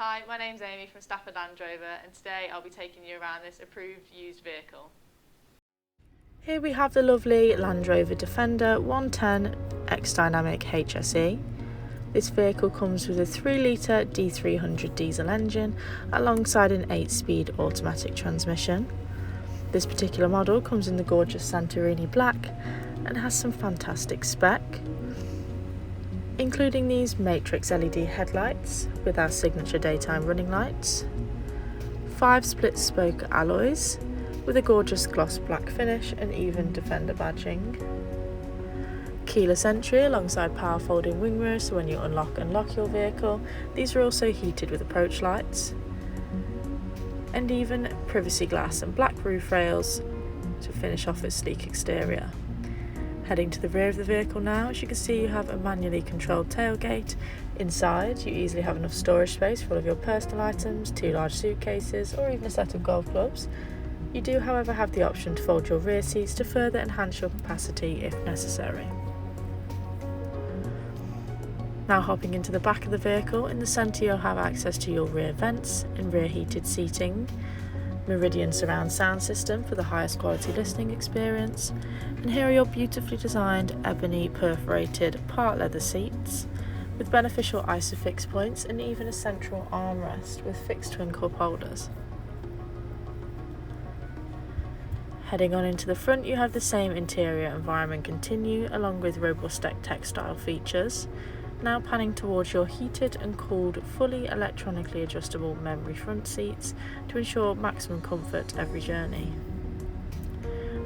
Hi, my name's Amy from Stafford Land Rover, and today I'll be taking you around this approved used vehicle. Here we have the lovely Land Rover Defender 110 X-Dynamic HSE. This vehicle comes with a 3 litre D300 diesel engine alongside an 8-speed automatic transmission. This particular model comes in the gorgeous Santorini Black and has some fantastic spec, including these matrix LED headlights with our signature daytime running lights, 5 split spoke alloys with a gorgeous gloss black finish and even Defender badging, keyless entry alongside power folding wing mirrors so when you unlock and lock your vehicle, these are also heated with approach lights, and even privacy glass and black roof rails to finish off its sleek exterior. Heading to the rear of the vehicle now, as you can see you have a manually controlled tailgate. Inside you easily have enough storage space for all of your personal items, 2 large suitcases or even a set of golf clubs. You do however have the option to fold your rear seats to further enhance your capacity if necessary. Now hopping into the back of the vehicle, in the centre you'll have access to your rear vents and rear heated seating, Meridian surround sound system for the highest quality listening experience, and here are your beautifully designed ebony perforated part leather seats with beneficial isofix points and even a central armrest with fixed twin cup holders. Heading on into the front you have the same interior environment continue along with robust textile features. Now panning towards your heated and cooled, fully electronically adjustable memory front seats to ensure maximum comfort every journey.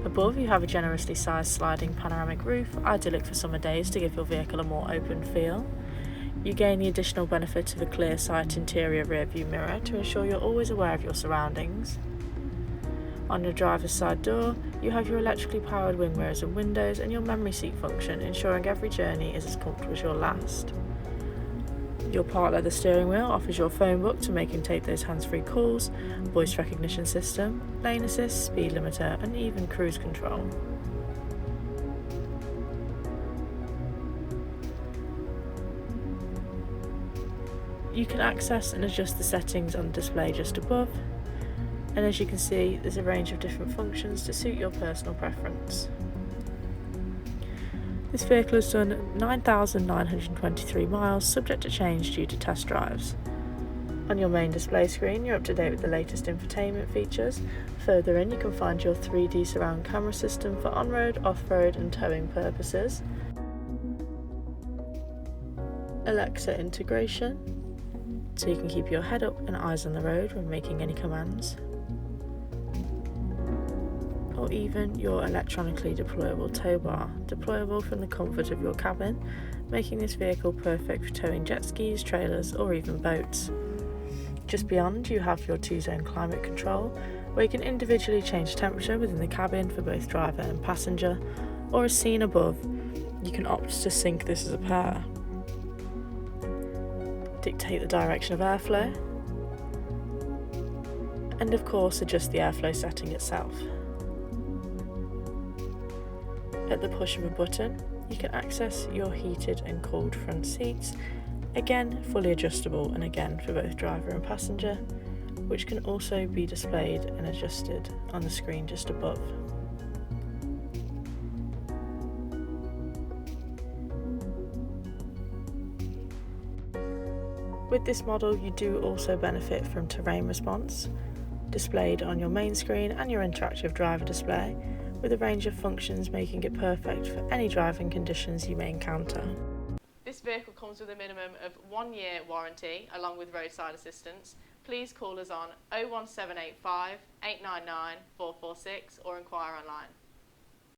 Above you have a generously sized sliding panoramic roof, idyllic for summer days to give your vehicle a more open feel. You gain the additional benefit of a clear sight interior rear view mirror to ensure you're always aware of your surroundings. On your driver's side door, you have your electrically powered wing mirrors and windows and your memory seat function, ensuring every journey is as comfortable as your last. Your part leather steering wheel offers your phone book to make and take those hands-free calls, voice recognition system, lane assist, speed limiter and even cruise control. You can access and adjust the settings on the display just above. And as you can see, there's a range of different functions to suit your personal preference. This vehicle has done 9,923 miles, subject to change due to test drives. On your main display screen, you're up to date with the latest infotainment features. Further in, you can find your 3D surround camera system for on-road, off-road and towing purposes. Alexa integration, so you can keep your head up and eyes on the road when making any commands. Or even your electronically deployable tow bar, deployable from the comfort of your cabin, making this vehicle perfect for towing jet skis, trailers or even boats. Just beyond you have your 2-zone climate control, where you can individually change temperature within the cabin for both driver and passenger, or as seen above, you can opt to sync this as a pair. Dictate the direction of airflow, and of course adjust the airflow setting itself. At the push of a button, you can access your heated and cooled front seats, again fully adjustable and again for both driver and passenger, which can also be displayed and adjusted on the screen just above. With this model you do also benefit from terrain response, displayed on your main screen and your interactive driver display, with a range of functions making it perfect for any driving conditions you may encounter. This vehicle comes with a minimum of 1 year warranty along with roadside assistance. Please call us on 01785 899 446 or inquire online.